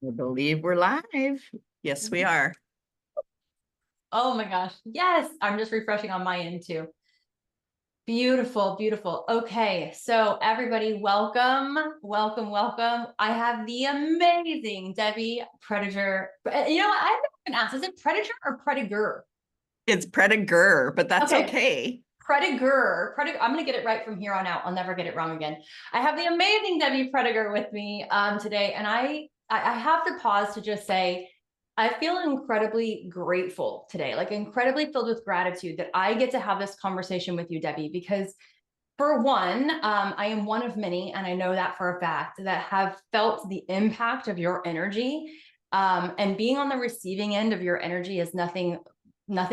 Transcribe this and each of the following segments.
I believe we're live. Yes, we are. Oh my gosh. Yes. I'm just refreshing on my end too. Beautiful, beautiful. Okay. So everybody, welcome, welcome, welcome. I have the amazing Debbie Prediger. You know what? I haven't been asked, is it Prediger or Prediger? It's Prediger, but that's Okay. okay. Prediger. I'm going to get it right from here on out. I'll never get it wrong again. I have the amazing Debbie Prediger with me today. And I have to pause to just say, I feel incredibly grateful today, like incredibly filled with gratitude that I get to have this conversation with you, Debbie, because for one, I am one of many, and I know that for a fact, that have felt the impact of your energy. And being on the receiving end of your energy is nothing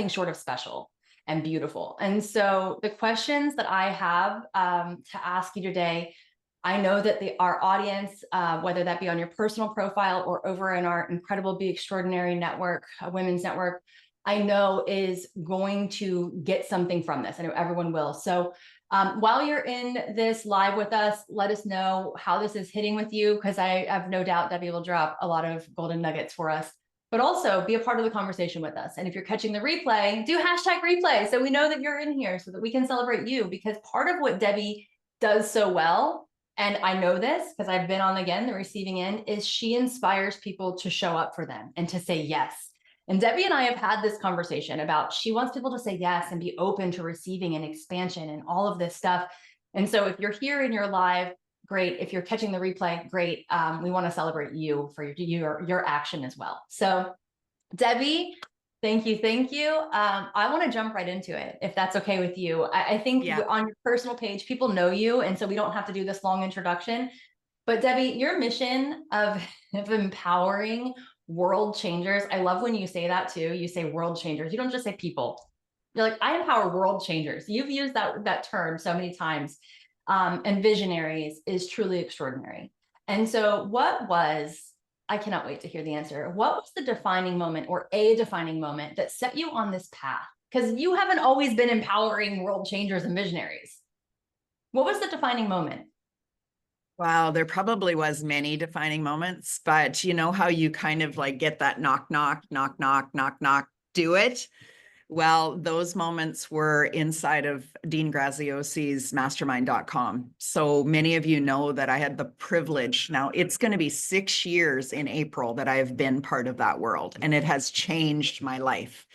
short of special and beautiful. And so the questions that I have to ask you today, I know that our audience, whether that be on your personal profile or over in our incredible Be Extraordinary network, women's network, I know is going to get something from this. I know everyone will. So while you're in this live with us, let us know how this is hitting with you, because I have no doubt Debbie will drop a lot of golden nuggets for us. But also be a part of the conversation with us. And if you're catching the replay, do hashtag replay so we know that you're in here so that we can celebrate you. Because part of what Debbie does so well, and I know this because I've been on, again, the receiving end, is she inspires people to show up for them and to say yes. And Debbie and I have had this conversation about she wants people to say yes and be open to receiving and expansion and all of this stuff. And so if you're here and you're live, great. If you're catching the replay, great. We want to celebrate you for your action as well. So Debbie, thank you, thank you. I want to jump right into it, if that's okay with you. I think Yeah. on your personal page, people know you, and so we don't have to do this long introduction. But Debbie, your mission of empowering world changers, I love when you say that too. You say world changers. You don't just say people. You're like, I empower world changers. You've used that term so many times. And visionaries is truly extraordinary. And so I cannot wait to hear the answer. What was the defining moment or a defining moment that set you on this path? Because you haven't always been empowering world changers and visionaries. What was the defining moment? Wow, there probably was many defining moments, but you know how you kind of like get that knock, knock, knock, knock, knock, knock, do it. Well, those moments were inside of Dean Graziosi's mastermind.com. So many of you know that I had the privilege. Now it's going to be 6 years in April that I have been part of that world, and it has changed my life.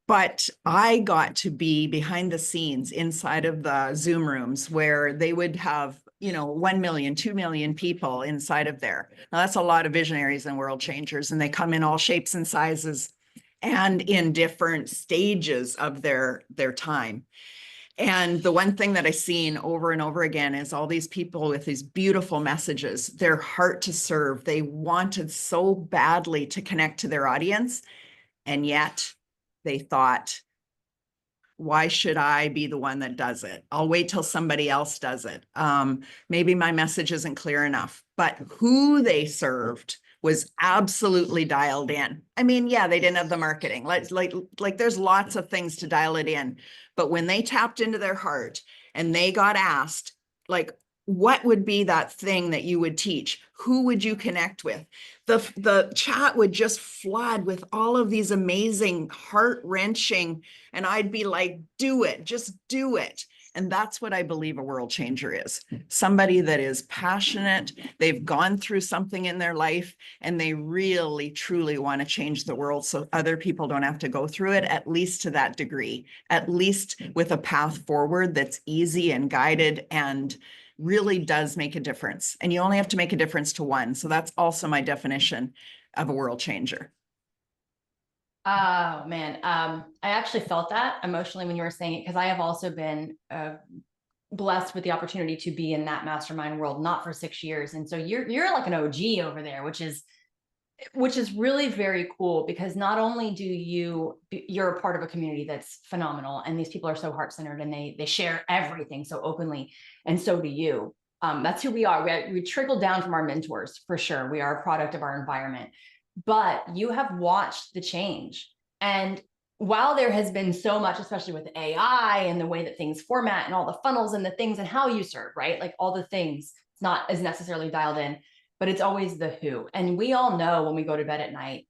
But I got to be behind the scenes inside of the Zoom rooms where they would have, 1 million, 2 million people inside of there. Now, that's a lot of visionaries and world changers, and they come in all shapes and sizes and in different stages of their time. And the one thing that I've seen over and over again is all these people with these beautiful messages, their heart to serve. They wanted so badly to connect to their audience, and yet they thought, why should I be the one that does it? I'll wait till somebody else does it. Maybe my message isn't clear enough, but who they served was absolutely dialed in. I mean, yeah, they didn't have the marketing. Like there's lots of things to dial it in. But when they tapped into their heart and they got asked, like, what would be that thing that you would teach? Who would you connect with? The chat would just flood with all of these amazing, heart-wrenching, and I'd be like, do it, just do it. And that's what I believe a world changer is. Somebody that is passionate, they've gone through something in their life, and they really, truly want to change the world so other people don't have to go through it, at least to that degree, at least with a path forward that's easy and guided and really does make a difference. And you only have to make a difference to one. So that's also my definition of a world changer. Oh man, I actually felt that emotionally when you were saying it, because I have also been blessed with the opportunity to be in that mastermind world, not for 6 years, and so you're like an OG over there, which is really very cool, because not only you're a part of a community that's phenomenal, and these people are so heart-centered, and they share everything so openly, and so do you. That's who we are. We trickle down from our mentors, for sure. We are a product of our environment, but you have watched the change. And while there has been so much, especially with AI and the way that things format and all the funnels and the things and how you serve, right? Like all the things, it's not as necessarily dialed in. but it's always the who. And we all know when we go to bed at night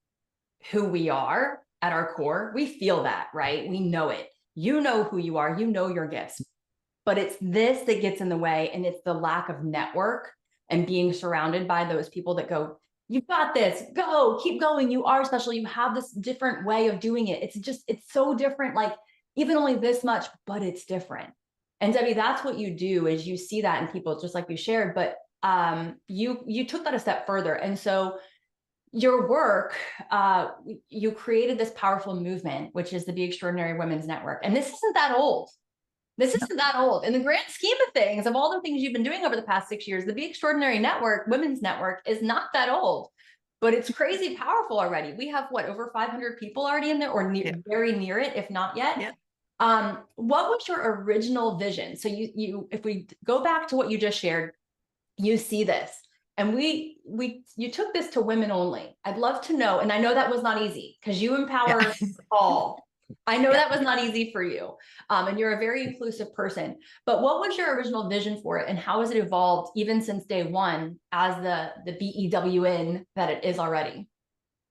who we are at our core. We feel that, right? We know it. You know who you are, you know your gifts, but it's this that gets in the way. And it's the lack of network and being surrounded by those people that go, you've got this, go, keep going. You are special. You have this different way of doing it. It's so different. Like even only this much, but it's different. And Debbie, that's what you do is you see that in people, just like you shared, but you took that a step further. And so your work, you created this powerful movement, which is the Be Extraordinary Women's Network. And this isn't that old. This isn't that old. In the grand scheme of things, of all the things you've been doing over the past 6 years, the Be Extraordinary Network, Women's Network, is not that old, but it's crazy powerful already. We have what, over 500 people already in there, or very near it, if not yet. Yeah. What was your original vision? So if we go back to what you just shared, you see this, and you took this to women only. I'd love to know, and I know that was not easy because you empower all. I know that was not easy for you. And you're a very inclusive person, but what was your original vision for it, and how has it evolved even since day one as the BEWN that it is already?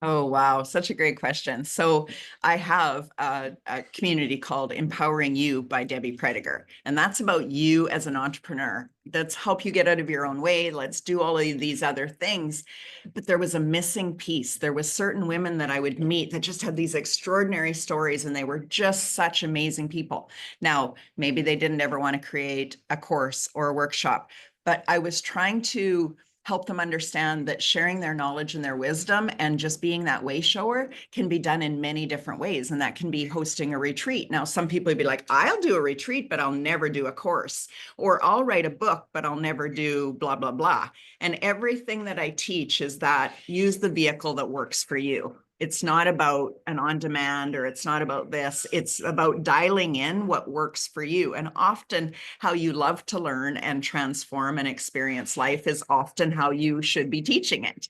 Oh, wow. Such a great question. So I have a community called Empowering You by Debbie Prediger. And that's about you as an entrepreneur. That's help you get out of your own way. Let's do all of these other things. But there was a missing piece. There was certain women that I would meet that just had these extraordinary stories, and they were just such amazing people. Now, maybe they didn't ever want to create a course or a workshop, but I was trying to help them understand that sharing their knowledge and their wisdom and just being that way shower can be done in many different ways. And that can be hosting a retreat. Now, some people would be like, I'll do a retreat, but I'll never do a course, or I'll write a book, but I'll never do blah, blah, blah. And everything that I teach is that use the vehicle that works for you. It's not about an on-demand, or it's not about this. It's about dialing in what works for you. And often how you love to learn and transform and experience life is often how you should be teaching it.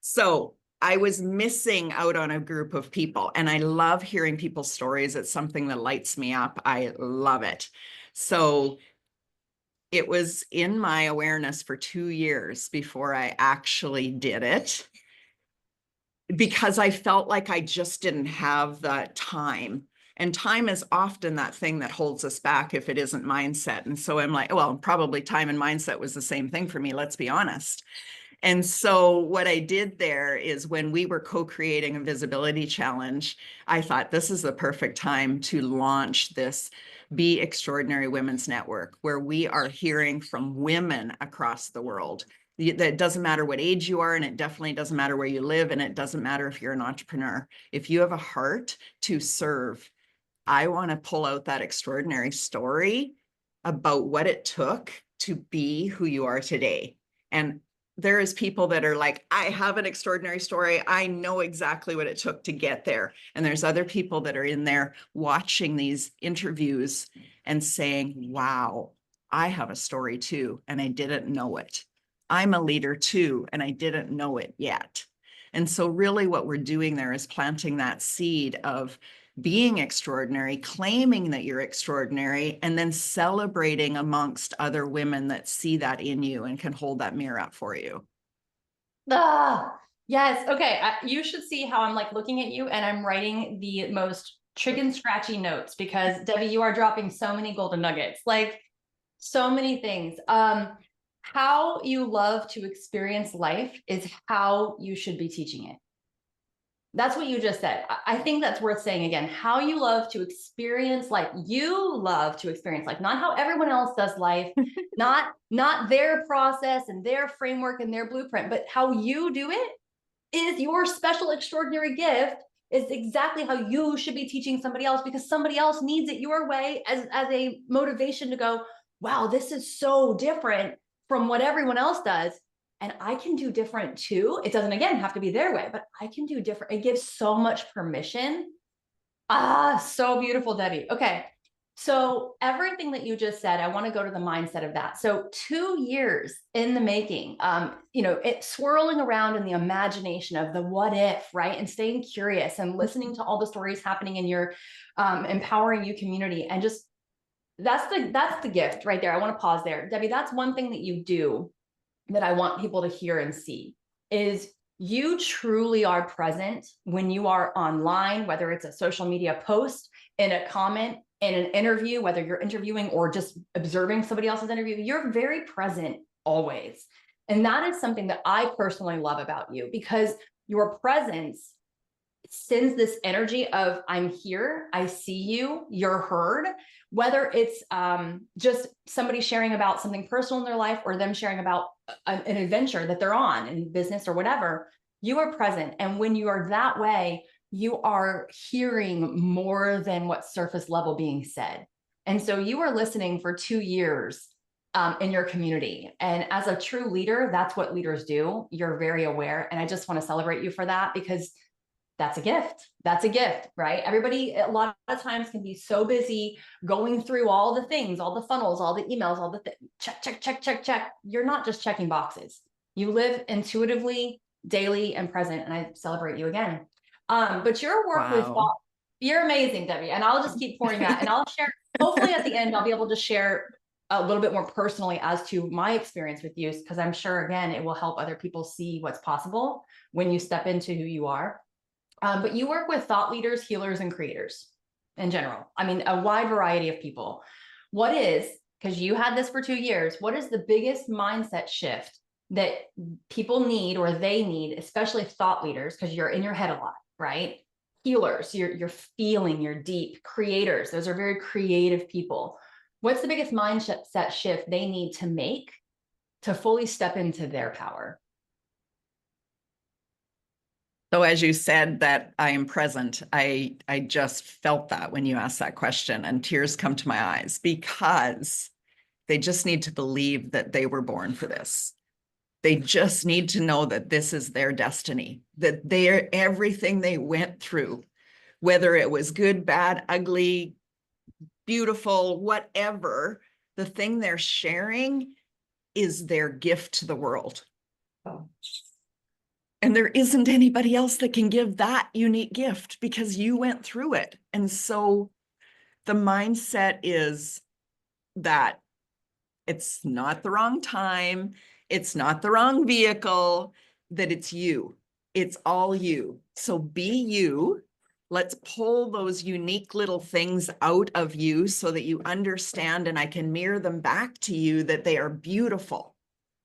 So I was missing out on a group of people, and I love hearing people's stories. It's something that lights me up. I love it. So it was in my awareness for 2 years before I actually did it, because I felt like I just didn't have the time. And time is often that thing that holds us back if it isn't mindset. And so I'm like, well, probably time and mindset was the same thing for me, let's be honest. And so what I did there is, when we were co-creating a visibility challenge, I thought this is the perfect time to launch this Be Extraordinary Women's Network, where we are hearing from women across the world. That doesn't matter what age you are, and it definitely doesn't matter where you live, and it doesn't matter if you're an entrepreneur. If you have a heart to serve, I want to pull out that extraordinary story about what it took to be who you are today. And there is people that are like, I have an extraordinary story. I know exactly what it took to get there. And there's other people that are in there watching these interviews and saying, wow, I have a story too, and I didn't know it. I'm a leader too, and I didn't know it yet. And so really what we're doing there is planting that seed of being extraordinary, claiming that you're extraordinary, and then celebrating amongst other women that see that in you and can hold that mirror up for you. Ah, yes. Okay. You should see how I'm like looking at you, and I'm writing the most chicken scratchy notes, because Debbie, you are dropping so many golden nuggets, like so many things. How you love to experience life is how you should be teaching it. That's what you just said. I think that's worth saying again. How you love to experience life. You love to experience life, not how everyone else does life, not their process and their framework and their blueprint, but how you do it is your special, extraordinary gift, is exactly how you should be teaching somebody else, because somebody else needs it your way as a motivation to go, wow, this is so different from what everyone else does. And I can do different too. It doesn't, again, have to be their way, but I can do different. It gives so much permission. Ah, so beautiful, Debbie. Okay. So everything that you just said, I want to go to the mindset of that. So 2 years in the making, it swirling around in the imagination of the what if, right? And staying curious and listening to all the stories happening in your Empowering You community. And just, that's the gift right there. I want to pause there. Debbie, that's one thing that you do that I want people to hear and see is you truly are present when you are online, whether it's a social media post, in a comment, in an interview, whether you're interviewing or just observing somebody else's interview, you're very present always. And that is something that I personally love about you, because your presence sends this energy of I'm here, I see you, you're heard, whether it's just somebody sharing about something personal in their life or them sharing about an adventure that they're on in business or whatever, you are present. And when you are that way, you are hearing more than what's surface level being said. And so you are listening for 2 years in your community. And as a true leader, that's what leaders do. You're very aware. And I just want to celebrate you for that, because that's a gift. That's a gift, right? Everybody, a lot of times, can be so busy going through all the things, all the funnels, all the emails, all the check, check, check, check, check. You're not just checking boxes. You live intuitively, daily, and present. And I celebrate you again. But your work with Wow. thought, you're amazing, Debbie. And I'll just keep pouring that. And I'll share, hopefully at the end, I'll be able to share a little bit more personally as to my experience with you, because I'm sure, again, it will help other people see what's possible when you step into who you are. But you work with thought leaders, healers, and creators in general. I mean, a wide variety of people. What is, because you had this for 2 years, what is the biggest mindset shift that people need, or they need, especially thought leaders, because you're in your head a lot, right? Healers, you're feeling, you're deep. Creators, those are very creative people. What's the biggest mindset shift they need to make to fully step into their power? So as you said that I am present, I just felt that when you asked that question, and tears come to my eyes, because they just need to believe that they were born for this. They just need to know that this is their destiny, that they're everything they went through, whether it was good, bad, ugly, beautiful, whatever, the thing they're sharing is their gift to the world. Oh. And there isn't anybody else that can give that unique gift, because you went through it. And so the mindset is that it's not the wrong time, it's not the wrong vehicle, that it's you. It's all you. So be you. Let's pull those unique little things out of you so that you understand, and I can mirror them back to you, that they are beautiful,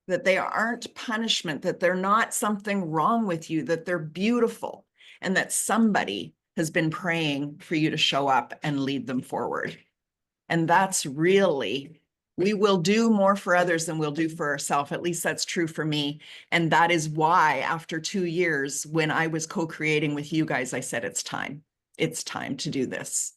that they aren't punishment, that they're not something wrong with you, that they're beautiful, and that somebody has been praying for you to show up and lead them forward. And that's really, we will do more for others than we'll do for ourselves. At least that's true for me. And that is why after 2 years, when I was co-creating with you guys, I said, it's time. It's time to do this.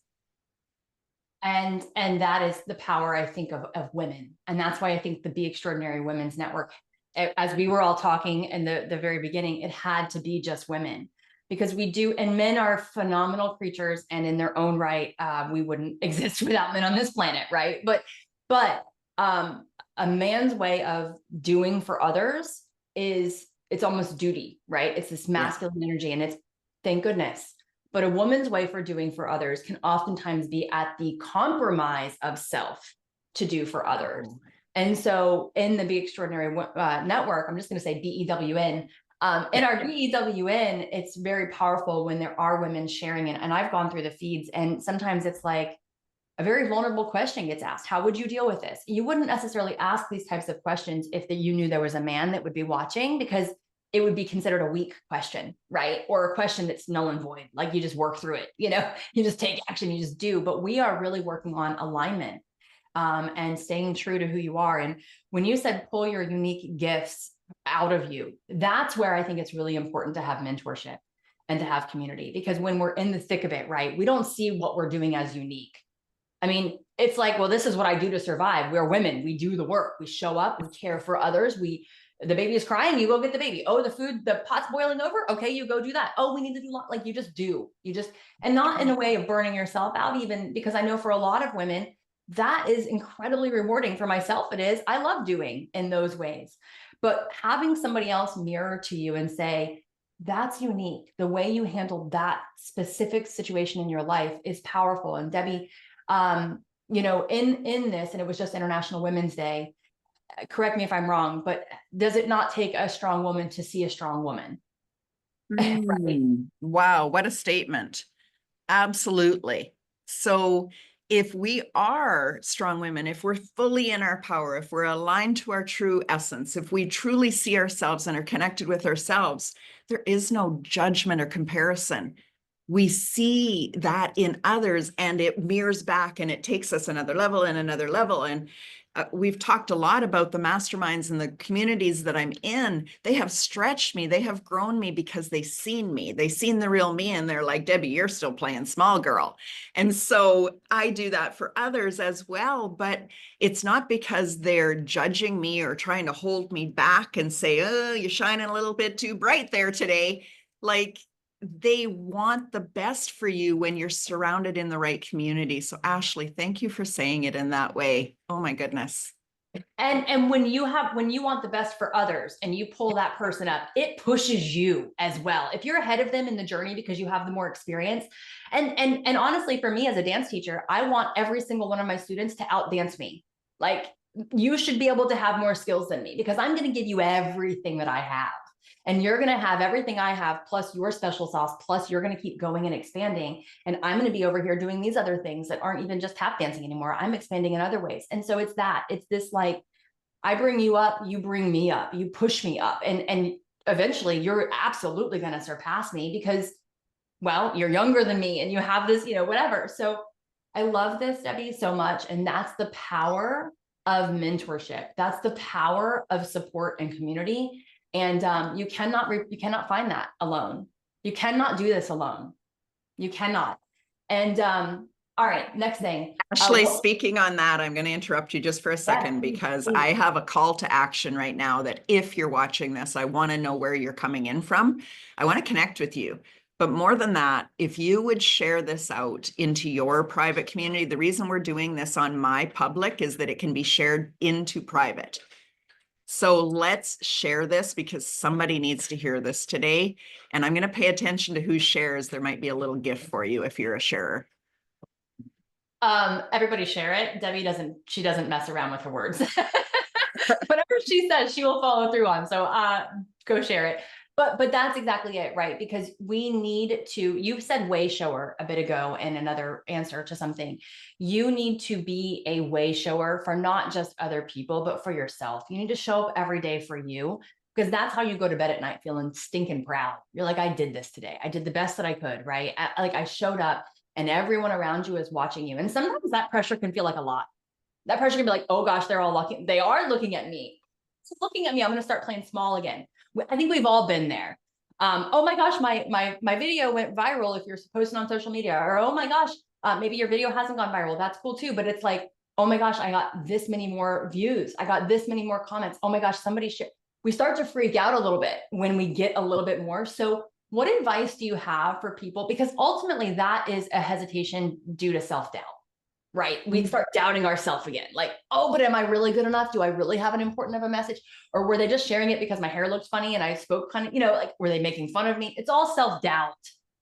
And that is the power, I think, of women. And that's why I think the Be Extraordinary Women's Network, as we were all talking in the very beginning, it had to be just women, because we do, and men are phenomenal creatures, and in their own right, we wouldn't exist without men on this planet, right? But a man's way of doing for others is, it's almost duty, right? It's this masculine energy, and it's, thank goodness. But a woman's way for doing for others can oftentimes be at the compromise of self to do for others. And so in the Be Extraordinary Network, I'm just going to say BEWN. In our BEWN, it's very powerful when there are women sharing it. And I've gone through the feeds, and sometimes it's like a very vulnerable question gets asked. How would you deal with this? You wouldn't necessarily ask these types of questions if you knew there was a man that would be watching, because it would be considered a weak question, right? Or a question that's null and void. Like, you just work through it, you just take action, you just do. But we are really working on alignment and staying true to who you are. And when you said pull your unique gifts out of you, that's where I think it's really important to have mentorship and to have community, because when we're in the thick of it, right, we don't see what we're doing as unique. I mean, it's like, well, this is what I do to survive. We're women. We do the work. We show up. We care for others. The baby is crying, you go get the baby. Oh, the pot's boiling over. Okay, you go do that. Oh, we need to do, like, you just do. And not in a way of burning yourself out, even, because I know for a lot of women, that is incredibly rewarding. For myself, it is. I love doing in those ways. But having somebody else mirror to you and say, that's unique. The way you handled that specific situation in your life is powerful. And Debbie, in this, and it was just International Women's Day, correct me if I'm wrong, but does it not take a strong woman to see a strong woman? Right. Wow, what a statement. Absolutely. So if we are strong women, if we're fully in our power, if we're aligned to our true essence, if we truly see ourselves and are connected with ourselves, there is no judgment or comparison. We see that in others and it mirrors back and it takes us another level and another level. And we've talked a lot about the masterminds and the communities that I'm in. They have stretched me. They have grown me because they've seen me. They've seen the real me and they're like, Debbie, you're still playing small girl. And so I do that for others as well. But it's not because they're judging me or trying to hold me back and say, oh, you're shining a little bit too bright there today. Like, they want the best for you when you're surrounded in the right community. So Ashley, thank you for saying it in that way. Oh my goodness. And when you want the best for others and you pull that person up, it pushes you as well. If you're ahead of them in the journey because you have the more experience. And honestly, for me as a dance teacher, I want every single one of my students to outdance me. Like, you should be able to have more skills than me because I'm going to give you everything that I have. And you're going to have everything I have, plus your special sauce, plus you're going to keep going and expanding. And I'm going to be over here doing these other things that aren't even just tap dancing anymore. I'm expanding in other ways. And so it's this like, I bring you up, you bring me up, you push me up. And eventually you're absolutely going to surpass me because, well, you're younger than me and you have this, whatever. So I love this, Debbie, so much. And that's the power of mentorship. That's the power of support and community. And you cannot find that alone. You cannot do this alone. You cannot. And all right, next thing. Ashley, speaking on that, I'm going to interrupt you just for a second because I have a call to action right now that if you're watching this, I want to know where you're coming in from. I want to connect with you. But more than that, if you would share this out into your private community, the reason we're doing this on my public is that it can be shared into private. So let's share this because somebody needs to hear this today. And I'm going to pay attention to who shares. There might be a little gift for you if you're a sharer. Everybody share it. Debbie doesn't mess around with her words. Whatever she says, she will follow through on. So go share it. But that's exactly it, right? Because we need to, you said way shower a bit ago in another answer to something. You need to be a way shower for not just other people, but for yourself. You need to show up every day for you because that's how you go to bed at night feeling stinking proud. You're like, I did this today. I did the best that I could, right? I showed up and everyone around you is watching you. And sometimes that pressure can feel like a lot. That pressure can be like, oh gosh, they are looking at me. It's looking at me. I'm going to start playing small again. I think we've all been there. Oh my gosh, my video went viral if you're posting on social media, or oh my gosh, maybe your video hasn't gone viral. That's cool too. But it's like, oh my gosh, I got this many more views. I got this many more comments. Oh my gosh, somebody shared. We start to freak out a little bit when we get a little bit more. So what advice do you have for people? Because ultimately that is a hesitation due to self-doubt. Right. We start doubting ourselves again. Like, oh, but am I really good enough? Do I really have an important of a message? Or were they just sharing it because my hair looked funny and I spoke kind of, like, were they making fun of me? It's all self-doubt,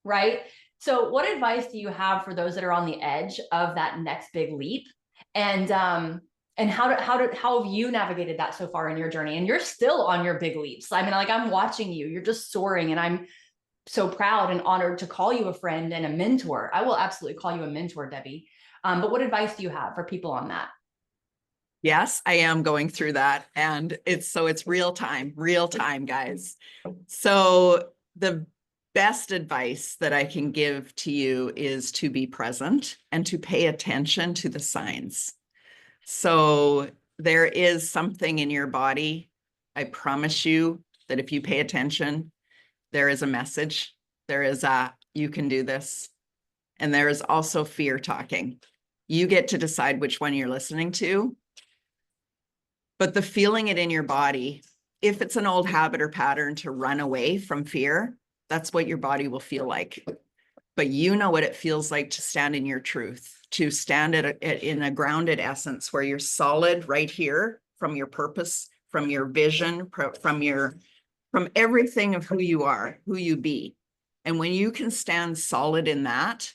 right? So what advice do you have for those that are on the edge of that next big leap? And how have you navigated that so far in your journey? And you're still on your big leaps. I mean, like, I'm watching you, you're just soaring, and I'm so proud and honored to call you a friend and a mentor. I will absolutely call you a mentor, Debbie. But what advice do you have for people on that? Yes, I am going through that. And it's real time, guys. So the best advice that I can give to you is to be present and to pay attention to the signs. So there is something in your body. I promise you that if you pay attention, there is a message. There is you can do this. And there is also fear talking. You get to decide which one you're listening to. But the feeling it in your body, if it's an old habit or pattern to run away from fear, that's what your body will feel like. But you know what it feels like to stand in your truth, to stand in a grounded essence where you're solid right here from your purpose, from your vision, from everything of who you are, who you be. And when you can stand solid in that,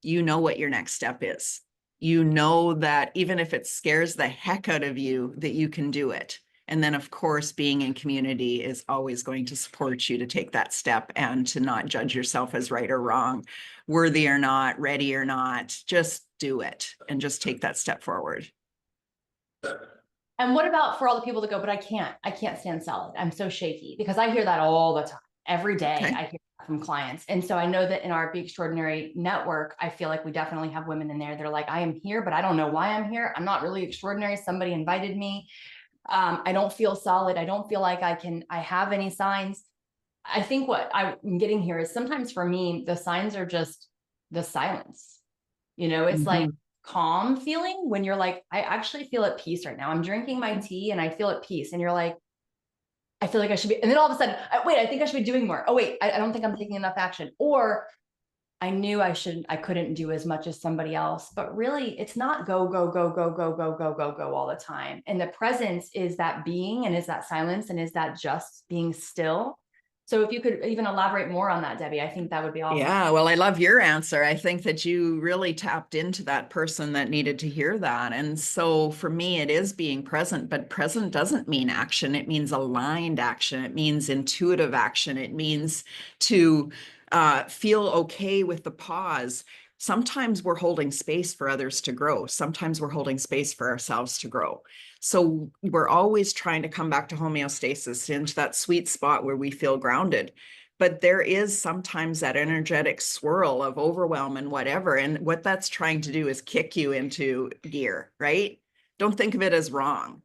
you know what your next step is. you know that even if it scares the heck out of you, that you can do it. And then, of course, being in community is always going to support you to take that step and to not judge yourself as right or wrong, worthy or not, ready or not. Just do it and just take that step forward. And what about for all the people that go, but I can't stand salad. I'm so shaky, because I hear that all the time. Every day Okay. I hear that from clients. And so I know that in our Be Extraordinary network, I feel like we definitely have women in there. They're like, I am here, but I don't know why I'm here. I'm not really extraordinary. Somebody invited me. I don't feel solid. I don't feel like I have any signs. I think what I'm getting here is sometimes for me, the signs are just the silence. It's like calm feeling when you're like, I actually feel at peace right now. I'm drinking my tea and I feel at peace. And you're like, I feel like I should be. And then all of a sudden, wait, I think I should be doing more. Oh, wait, I don't think I'm taking enough action. Or I knew I couldn't do as much as somebody else, but really it's not go, go, go, go, go, go, go, go, go all the time. And the presence is that being, and is that silence, and is that just being still. So if you could even elaborate more on that, Debbie, I think that would be awesome. Yeah, well, I love your answer. I think that you really tapped into that person that needed to hear that. And so for me, it is being present, but present doesn't mean action. It means aligned action. It means intuitive action. It means to feel okay with the pause. Sometimes we're holding space for others to grow. Sometimes we're holding space for ourselves to grow. So we're always trying to come back to homeostasis, into that sweet spot where we feel grounded. But there is sometimes that energetic swirl of overwhelm and whatever. And what that's trying to do is kick you into gear, right? Don't think of it as wrong,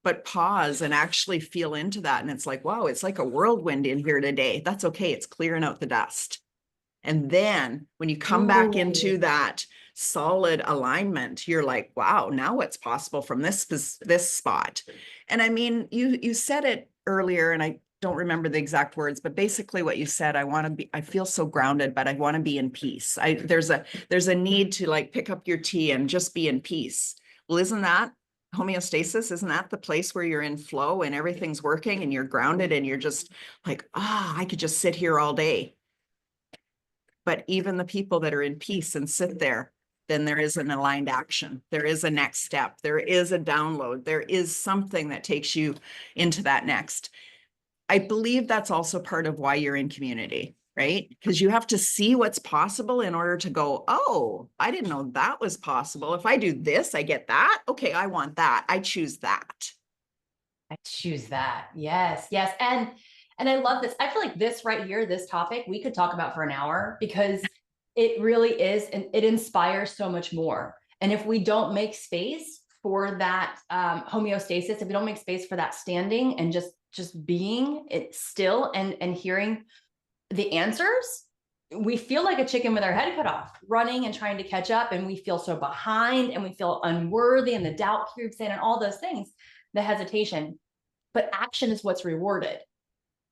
but pause and actually feel into that. And it's like, wow, it's like a whirlwind in here today. That's okay. It's clearing out the dust. And then when you come back into that solid alignment, you're like, wow, now what's possible from this spot? And I mean, you said it earlier, and I don't remember the exact words, but basically what you said, I feel so grounded, but I want to be in peace. There's a need to like pick up your tea and just be in peace. Well, isn't that homeostasis? Isn't that the place where you're in flow and everything's working and you're grounded and you're just like, I could just sit here all day. But even the people that are in peace and sit there, then there is an aligned action. There is a next step. There is a download. There is something that takes you into that next. I believe that's also part of why you're in community, right? Because you have to see what's possible in order to go, oh, I didn't know that was possible. If I do this, I get that. Okay, I want that. I choose that. I choose that. Yes, yes. And I love this. I feel like this right here, this topic, we could talk about for an hour, because it really is, and it inspires so much more. And if we don't make space for that homeostasis, if we don't make space for that standing and just being it still and hearing the answers, we feel like a chicken with our head cut off, running and trying to catch up, and we feel so behind, and we feel unworthy, and the doubt creeps in, and all those things, the hesitation. But action is what's rewarded,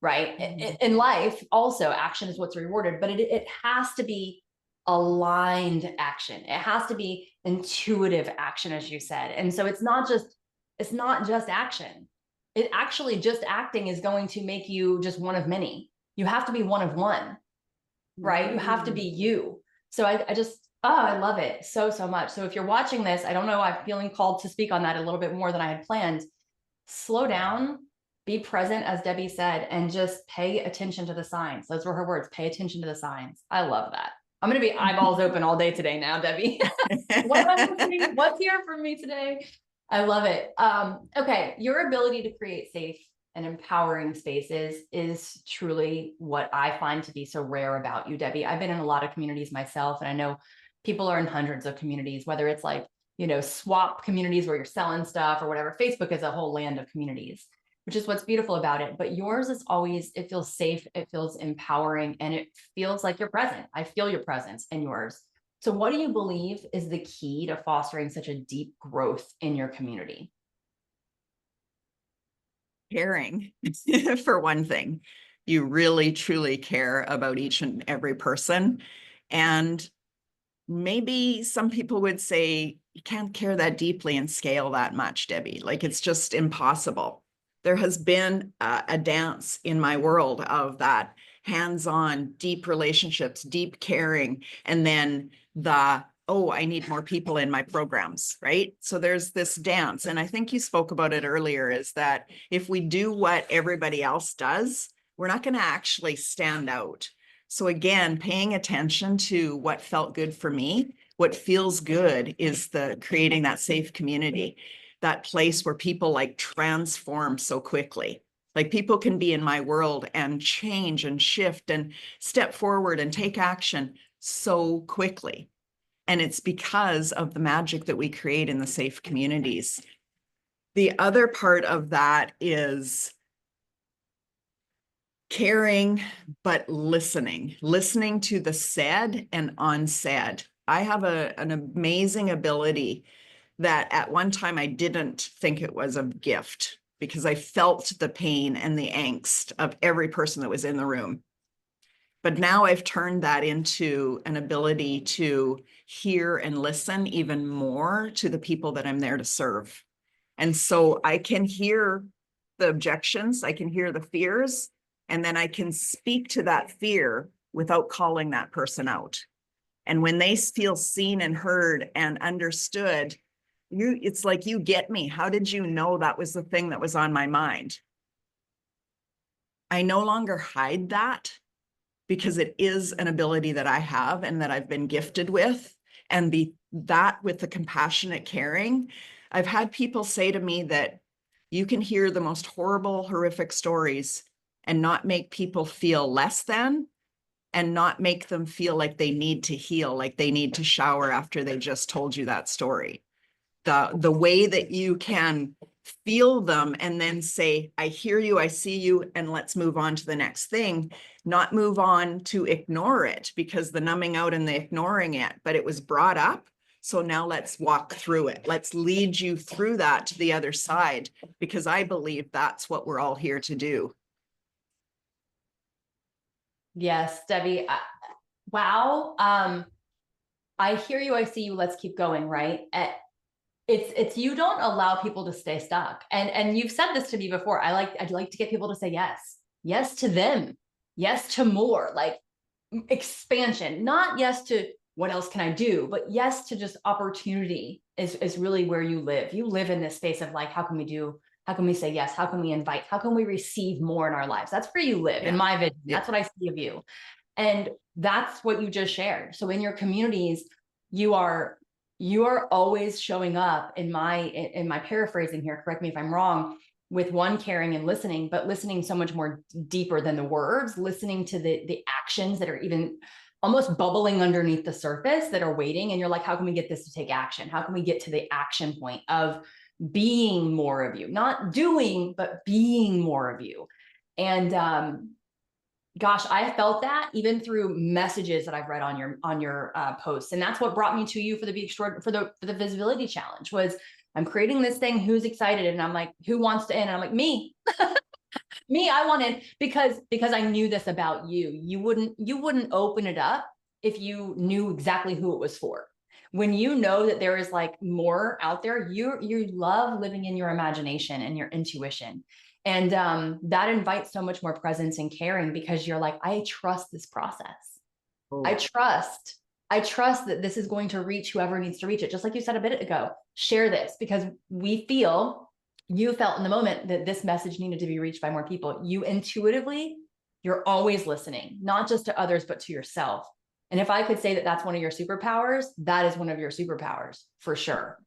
right? In life, also, action is what's rewarded, but it has to be aligned action. It has to be intuitive action, as you said. And so it's not just action. It actually, just acting is going to make you just one of many. You have to be one of one, right? You have to be you. So I just, I love it so, so much. So if you're watching this, I don't know, I'm feeling called to speak on that a little bit more than I had planned. Slow down, be present, as Debbie said, and just pay attention to the signs. Those were her words. Pay attention to the signs. I love that. I'm going to be eyeballs open all day today now, Debbie. What's here for me today? I love it. Okay. Your ability to create safe and empowering spaces is truly what I find to be so rare about you, Debbie. I've been in a lot of communities myself, and I know people are in hundreds of communities, whether it's like, swap communities where you're selling stuff or whatever. Facebook is a whole land of communities, which is what's beautiful about it. But yours is always, it feels safe, it feels empowering, and it feels like you're present. I feel your presence in yours. So what do you believe is the key to fostering such a deep growth in your community? Caring, for one thing. You really, truly care about each and every person. And maybe some people would say, you can't care that deeply and scale that much, Debbie. Like, it's just impossible. There has been a dance in my world of that hands-on, deep relationships, deep caring, and then the oh, I need more people in my programs, right? So there's this dance. And I think you spoke about it earlier, is that if we do what everybody else does, we're not going to actually stand out. So again, paying attention to what felt good for me, what feels good is the creating that safe community, that place where people like transform so quickly. Like people can be in my world and change and shift and step forward and take action so quickly. And it's because of the magic that we create in the safe communities. The other part of that is caring, but listening to the said and unsaid. I have an amazing ability that at one time I didn't think it was a gift, because I felt the pain and the angst of every person that was in the room. But now I've turned that into an ability to hear and listen even more to the people that I'm there to serve. And so I can hear the objections, I can hear the fears, and then I can speak to that fear without calling that person out. And when they feel seen and heard and understood, it's like, you get me. How did you know that was the thing that was on my mind? I no longer hide that, because it is an ability that I have and that I've been gifted with. And that with the compassionate caring, I've had people say to me that you can hear the most horrible, horrific stories and not make people feel less than, and not make them feel like they need to heal, like they need to shower after they just told you that story. The way that you can feel them and then say, I hear you, I see you, and let's move on to the next thing, not move on to ignore it, because the numbing out and the ignoring it, but it was brought up. So now let's walk through it. Let's lead you through that to the other side, because I believe that's what we're all here to do. Yes, Debbie. Wow. I hear you. I see you. Let's keep going. Right. It's you don't allow people to stay stuck. And you've said this to me before. I'd like to get people to say yes to them, yes to more, like expansion, not yes to what else can I do, but yes to just opportunity is really where you live. You live in this space of like, how can we say yes? How can we invite? How can we receive more in our lives? That's where you live, in my vision. That's what I see of you. And that's what you just shared. So in your communities, you are always showing up, in my paraphrasing here, correct me if I'm wrong, with one, caring and listening, but listening so much more deeper than the words, listening to the actions that are even almost bubbling underneath the surface that are waiting. And you're like, how can we get this to take action? How can we get to the action point of being more of you, not doing, but being more of you? And gosh, I felt that even through messages that I've read on your posts, and that's what brought me to you for the Be Extraordinary, for the visibility challenge. Was I'm creating this thing. Who's excited? And I'm like, who wants to in? And I'm like, me, me. I wanted, because I knew this about you. You wouldn't open it up if you knew exactly who it was for. When you know that there is like more out there, you love living in your imagination and your intuition. And that invites so much more presence and caring, because you're like, I trust this process. Oh. I trust that this is going to reach whoever needs to reach it. Just like you said a bit ago, share this, because you felt in the moment that this message needed to be reached by more people. You intuitively, you're always listening, not just to others, but to yourself. And if I could say that that's one of your superpowers, that is one of your superpowers for sure.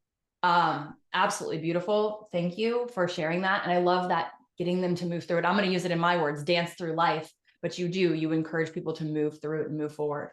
Absolutely beautiful. Thank you for sharing that. And I love that, getting them to move through it. I'm going to use it in my words, dance through life, but you encourage people to move through it and move forward.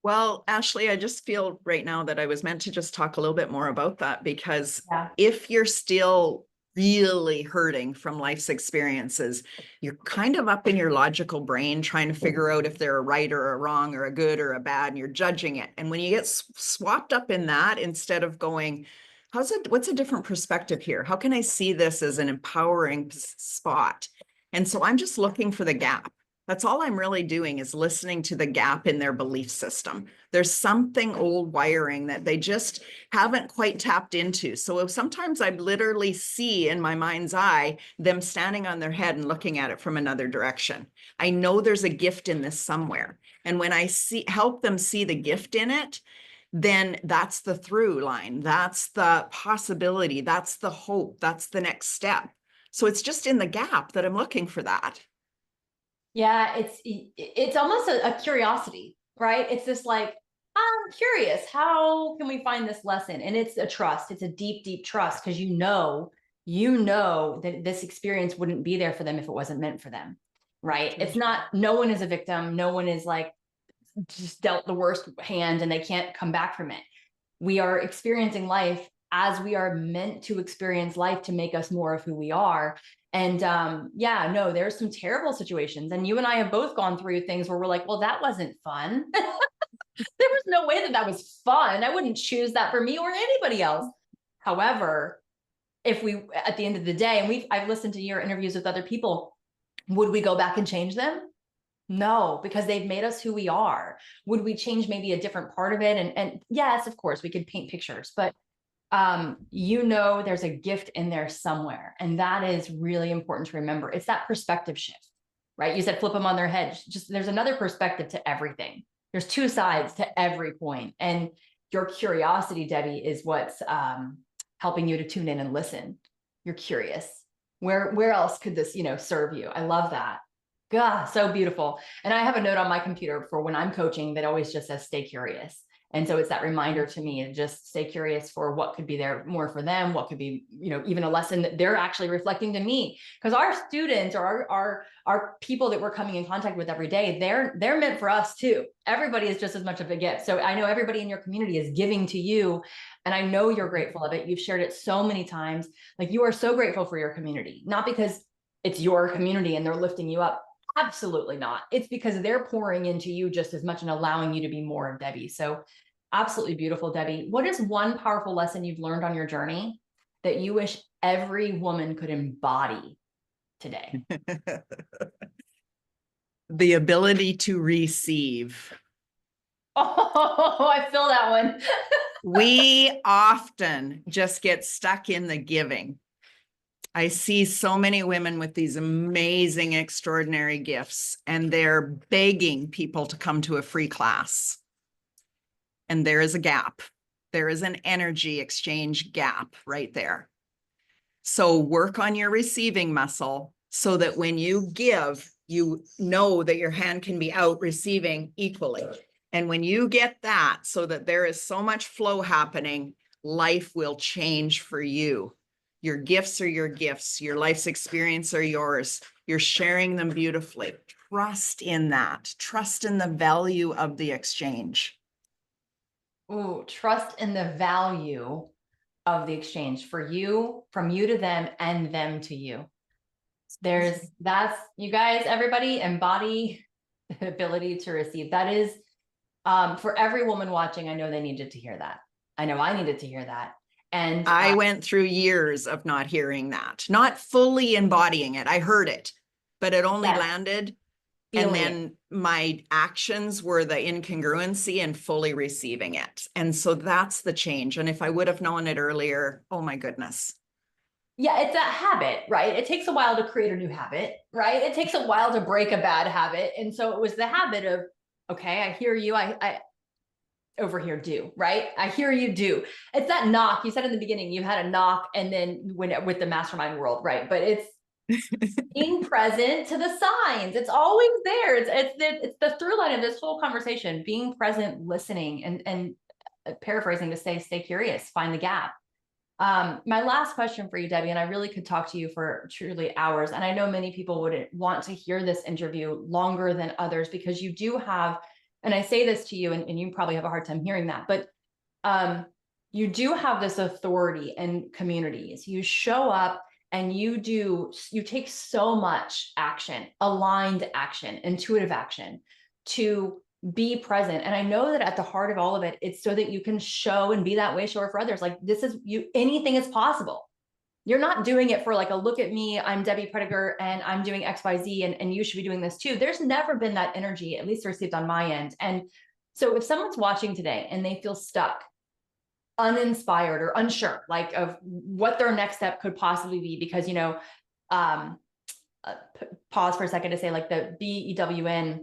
Well, Ashley, I just feel right now that I was meant to just talk a little bit more about that, because if you're still really hurting from life's experiences, you're kind of up in your logical brain trying to figure out if they're a right or a wrong or a good or a bad, and you're judging it. And when you get swapped up in that, instead of going, what's a different perspective here? How can I see this as an empowering spot? And so I'm just looking for the gap. That's all I'm really doing, is listening to the gap in their belief system. There's something old wiring that they just haven't quite tapped into. So sometimes I literally see in my mind's eye them standing on their head and looking at it from another direction. I know there's a gift in this somewhere. And when I help them see the gift in it, then that's the through line. That's the possibility. That's the hope. That's the next step. So it's just in the gap that I'm looking for that. Yeah, it's almost a curiosity, right? It's just like, I'm curious, how can we find this lesson? And it's a trust. It's a deep, deep trust because you know that this experience wouldn't be there for them if it wasn't meant for them, right? It's not, no one is a victim. No one is like just dealt the worst hand and they can't come back from it. We are experiencing life as we are meant to experience life to make us more of who we are. And yeah, no, there's some terrible situations. And you and I have both gone through things where we're like, well, that wasn't fun. There was no way that that was fun. I wouldn't choose that for me or anybody else. However, if we, at the end of the day, and I've listened to your interviews with other people, would we go back and change them? No, because they've made us who we are. Would we change maybe a different part of it? And yes, of course, we could paint pictures, but you know, there's a gift in there somewhere. And that is really important to remember. It's that perspective shift, right? You said flip them on their head. Just there's another perspective to everything. There's two sides to every point. And your curiosity, Debbie, is what's helping you to tune in and listen. You're curious. Where else could this, serve you? I love that. God, so beautiful. And I have a note on my computer for when I'm coaching that always just says, stay curious. And so it's that reminder to me to just stay curious for what could be there more for them, what could be, even a lesson that they're actually reflecting to me. Because our students or our people that we're coming in contact with every day, they're meant for us too. Everybody is just as much of a gift. So I know everybody in your community is giving to you. And I know you're grateful of it. You've shared it so many times. Like you are so grateful for your community, not because it's your community and they're lifting you up. Absolutely not. It's because they're pouring into you just as much and allowing you to be more of Debbie. So absolutely beautiful, Debbie. What is one powerful lesson you've learned on your journey that you wish every woman could embody today? The ability to receive. Oh, I feel that one. We often just get stuck in the giving. I see so many women with these amazing, extraordinary gifts, and they're begging people to come to a free class. And there is a gap. There is an energy exchange gap right there. So work on your receiving muscle so that when you give, you know that your hand can be out receiving equally. And when you get that, so that there is so much flow happening, life will change for you. Your gifts are your gifts. Your life's experience are yours. You're sharing them beautifully. Trust in that. Trust in the value of the exchange. Ooh, trust in the value of the exchange for you, from you to them, and them to you. That's you guys, everybody embody the ability to receive. That is, for every woman watching, I know they needed to hear that. I know I needed to hear that. And I went through years of not hearing that, not fully embodying it. I heard it, but it only landed. And then my actions were the incongruency and fully receiving it. And so that's the change. And if I would have known it earlier, oh my goodness. Yeah, it's that habit, right? It takes a while to create a new habit, right? It takes a while to break a bad habit. And so it was the habit of, okay, I hear you. I over here do, right? I hear you do. It's that knock. You said in the beginning, you had a knock and then with the mastermind world, right? But it's being present to the signs. It's always there. It's the through line of this whole conversation, being present, listening, and paraphrasing to say, stay curious, find the gap. My last question for you, Debbie, and I really could talk to you for truly hours. And I know many people would want to hear this interview longer than others because you do have, and I say this to you, and you probably have a hard time hearing that, but you do have this authority in communities. You show up and you take so much action, aligned action, intuitive action to be present. And I know that at the heart of all of it, it's so that you can show and be that way, show it for others. Like this is you, anything is possible. You're not doing it for like a look at me, I'm Debbie Prediger and I'm doing XYZ and you should be doing this too. There's never been that energy, at least received on my end. And so if someone's watching today and they feel stuck, uninspired or unsure, like of what their next step could possibly be, because, pause for a second to say like the BEWN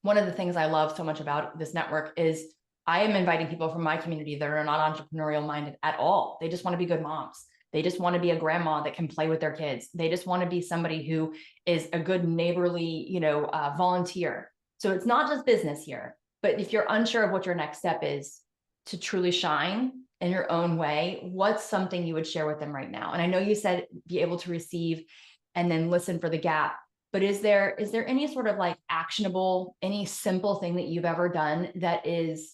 one of the things I love so much about this network is I am inviting people from my community that are not entrepreneurial minded at all. They just want to be good moms. They just want to be a grandma that can play with their kids. They just want to be somebody who is a good neighborly, volunteer. So it's not just business here, but if you're unsure of what your next step is to truly shine in your own way, what's something you would share with them right now? And I know you said be able to receive and then listen for the gap. But is there any sort of like actionable, any simple thing that you've ever done that is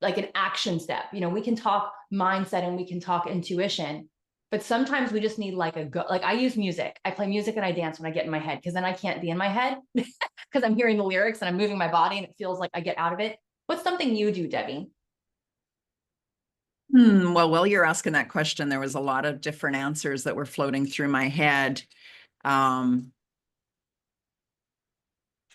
like an action step? We can talk mindset and we can talk intuition, but sometimes we just need like like I use music. I play music and I dance when I get in my head, because then I can't be in my head because I'm hearing the lyrics and I'm moving my body and it feels like I get out of it. What's something you do, Debbie? Well, while you're asking that question, there was a lot of different answers that were floating through my head.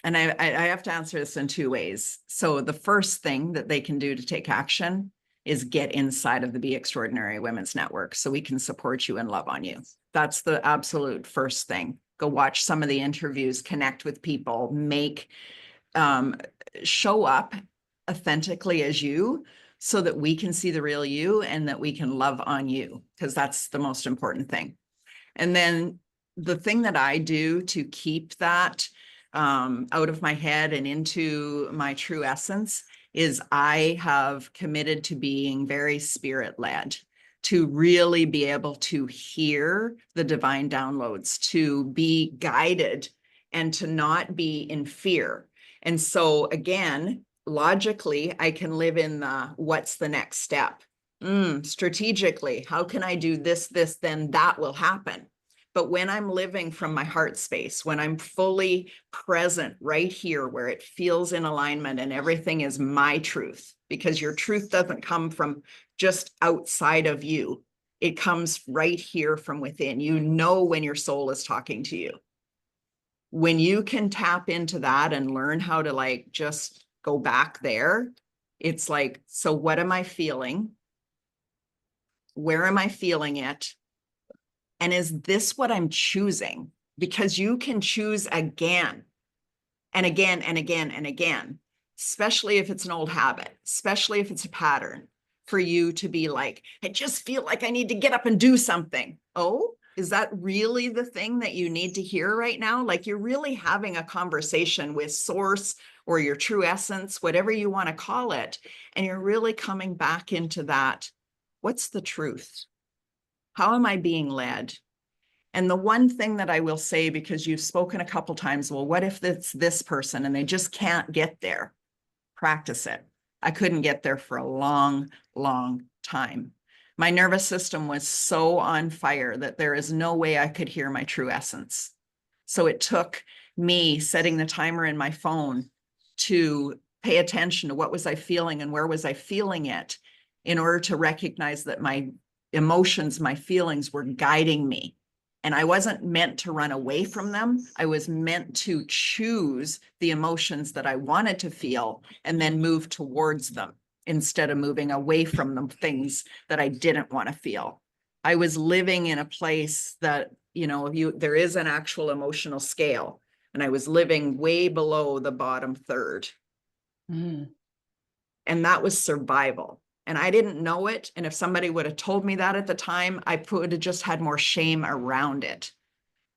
And I have to answer this in two ways. So the first thing that they can do to take action is get inside of the Be Extraordinary Women's Network so we can support you and love on you. That's the absolute first thing. Go watch some of the interviews, connect with people, show up authentically as you so that we can see the real you and that we can love on you, because that's the most important thing. And then the thing that I do to keep that out of my head and into my true essence is I have committed to being very spirit-led, to really be able to hear the divine downloads, to be guided and to not be in fear. And so again, logically, I can live in the what's the next step? Strategically, how can I do this, then that will happen. But when I'm living from my heart space, when I'm fully present right here where it feels in alignment and everything is my truth, because your truth doesn't come from just outside of you. It comes right here from within. You know when your soul is talking to you. When you can tap into that and learn how to like just go back there, it's like, so what am I feeling? Where am I feeling it? And is this what I'm choosing? Because you can choose again and again and again and again, especially if it's an old habit, especially if it's a pattern, for you to be like, I just feel like I need to get up and do something. Oh, is that really the thing that you need to hear right now? Like you're really having a conversation with source or your true essence, whatever you want to call it. And you're really coming back into that. What's the truth? How am I being led? And the one thing that I will say, because you've spoken a couple times, well, what if it's this person and they just can't get there? Practice it. I couldn't get there for a long, long time. My nervous system was so on fire that there is no way I could hear my true essence. So it took me setting the timer in my phone to pay attention to what was I feeling and where was I feeling it, in order to recognize that my emotions, my feelings were guiding me. And I wasn't meant to run away from them. I was meant to choose the emotions that I wanted to feel and then move towards them instead of moving away from the things that I didn't want to feel. I was living in a place that, there is an actual emotional scale, and I was living way below the bottom third. And that was survival. And I didn't know it. And if somebody would have told me that at the time, I would have just had more shame around it.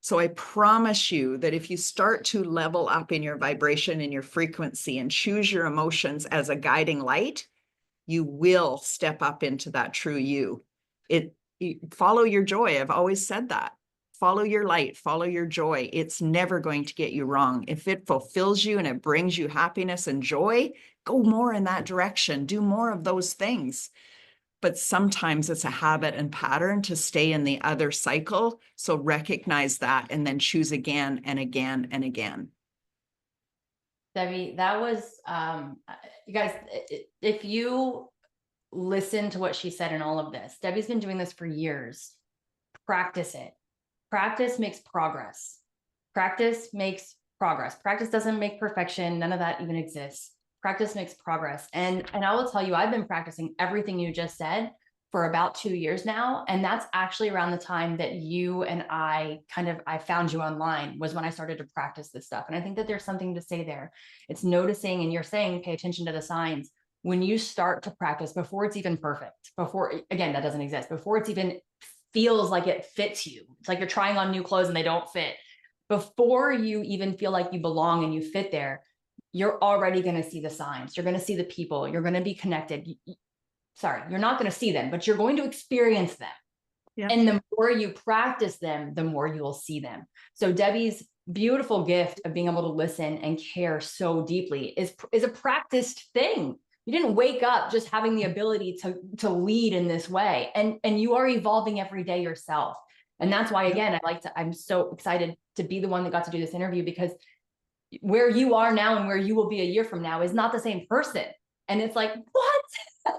So I promise you that if you start to level up in your vibration and your frequency and choose your emotions as a guiding light, you will step up into that true you. Follow your joy. I've always said that. Follow your light, follow your joy. It's never going to get you wrong. If it fulfills you and it brings you happiness and joy, go more in that direction. Do more of those things. But sometimes it's a habit and pattern to stay in the other cycle. So recognize that and then choose again and again and again. Debbie, that was, you guys, if you listen to what she said in all of this, Debbie's been doing this for years. Practice it. Practice makes progress. Practice makes progress. Practice doesn't make perfection. None of that even exists. Practice makes progress. And I will tell you, I've been practicing everything you just said for about 2 years now. And that's actually around the time that you and I found you online, was when I started to practice this stuff. And I think that there's something to say there. It's noticing, and you're saying, pay attention to the signs. When you start to practice before it's even perfect, before, again, that doesn't exist, before it's even feels like it fits you. It's like you're trying on new clothes and they don't fit. Before you even feel like you belong and you fit there, you're already going to see the signs. You're going to see the people. You're going to be connected. Sorry, you're not going to see them, but you're going to experience them. Yeah. And the more you practice them, the more you will see them. So Debbie's beautiful gift of being able to listen and care so deeply is a practiced thing. You didn't wake up just having the ability to lead in this way, and you are evolving every day yourself. And that's why, again, I'm so excited to be the one that got to do this interview, because where you are now and where you will be a year from now is not the same person. And it's like, what?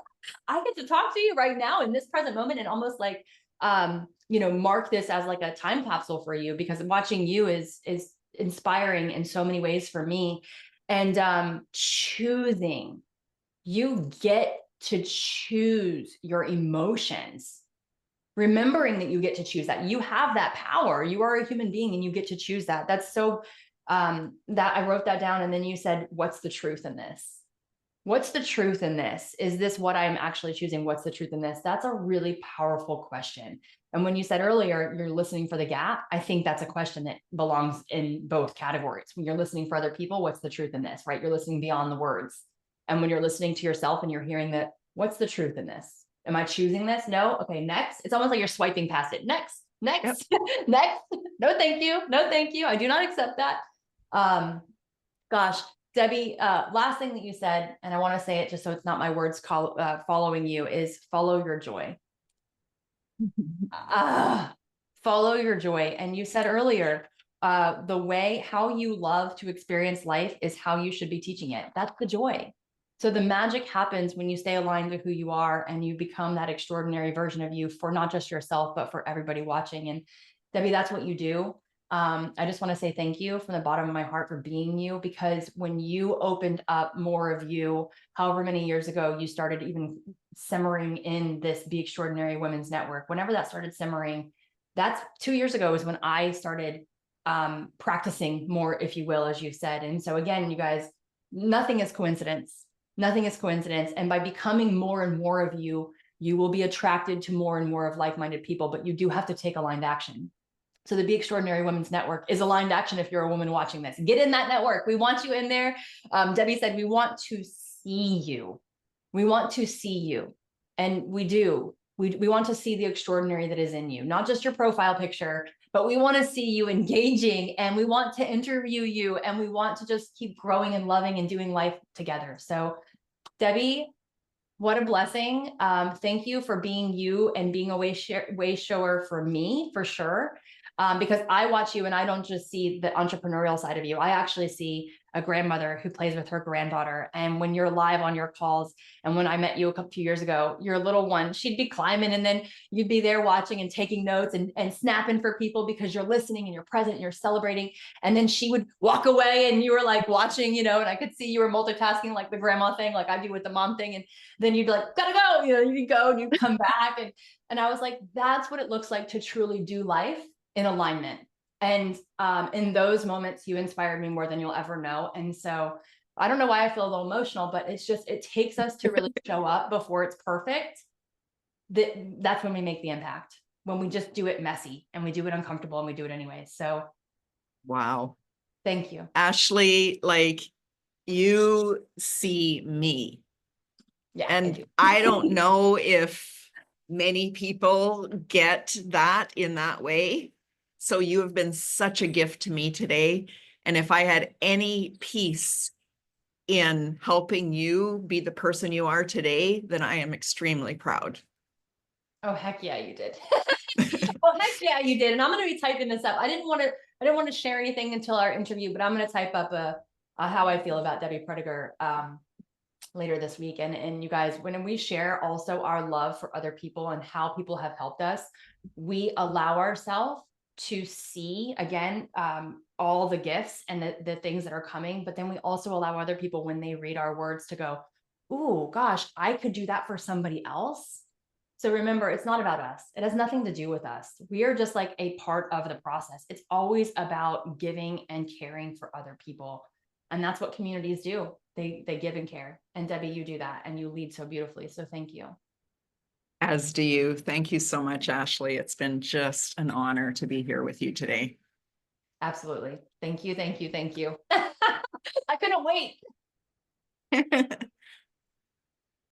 I get to talk to you right now in this present moment, and almost like, mark this as like a time capsule for you, because watching you is inspiring in so many ways for me. And choosing, you get to choose your emotions, remembering that you get to choose that. You have that power. You are a human being and you get to choose that. That's so, that I wrote that down. And then you said, what's the truth in this? What's the truth in this? Is this what I'm actually choosing? What's the truth in this? That's a really powerful question. And when you said earlier, you're listening for the gap, I think that's a question that belongs in both categories. When you're listening for other people, what's the truth in this, right? You're listening beyond the words. And when you're listening to yourself and you're hearing that, what's the truth in this? Am I choosing this? No. Okay, next. It's almost like you're swiping past it. Next, next, next. No, thank you. No, thank you. I do not accept that. Gosh, Debbie, last thing that you said, and I want to say it just so it's not my words following you, is follow your joy. Follow your joy. And you said earlier, the way how you love to experience life is how you should be teaching it. That's the joy. So the magic happens when you stay aligned to who you are and you become that extraordinary version of you for not just yourself, but for everybody watching. And Debbie, that's what you do. I just want to say thank you from the bottom of my heart for being you, because when you opened up more of you, however many years ago you started even simmering in this Be Extraordinary Women's Network, whenever that started simmering, that's 2 years ago is when I started practicing more, if you will, as you said. And so again, you guys, nothing is coincidence. Nothing is coincidence. And by becoming more and more of you, you will be attracted to more and more of like-minded people, but you do have to take aligned action. So the Be Extraordinary Women's Network is aligned action. If you're a woman watching this, get in that network. We want you in there. Debbie said, we want to see you. We want to see you. And we do. We want to see the extraordinary that is in you, not just your profile picture, but we want to see you engaging, and we want to interview you, and we want to just keep growing and loving and doing life together. So Debbie, what a blessing. Thank you for being you and being a way shower for me, for sure. Because I watch you and I don't just see the entrepreneurial side of you. I actually see a grandmother who plays with her granddaughter. And when you're live on your calls, and when I met you a few years ago, your little one, she'd be climbing, and then you'd be there watching and taking notes and snapping for people because you're listening and you're present and you're celebrating. And then she would walk away and you were like watching, and I could see you were multitasking, like the grandma thing, like I do with the mom thing. And then you'd be like, gotta go, you go and you come back. And I was like, that's what it looks like to truly do life in alignment. And in those moments, you inspired me more than you'll ever know. And so I don't know why I feel a little emotional, but it's just, it takes us to really show up before it's perfect. That's when we make the impact, when we just do it messy and we do it uncomfortable and we do it anyway. So wow. Thank you. Ashley, like, you see me. Yeah. And I don't know if many people get that in that way. So you have been such a gift to me today. And if I had any piece in helping you be the person you are today, then I am extremely proud. Oh, heck yeah, you did. Oh, heck yeah, you did. And I'm going to be typing this up. I didn't want to share anything until our interview, but I'm going to type up a how I feel about Debbie Prediger later this week. And you guys, when we share also our love for other people and how people have helped us, we allow ourselves to see again all the gifts and the things that are coming, but then we also allow other people, when they read our words, to go, "Ooh, gosh, I could do that for somebody else." So remember, it's not about us. It has nothing to do with us. We are just like a part of the process. It's always about giving and caring for other people. And that's what communities do. They give and care. And Debbie, you do that and you lead so beautifully. So thank you. As do you. Thank you so much, Ashley. It's been just an honor to be here with you today. Absolutely. Thank you. Thank you. Thank you. I couldn't wait.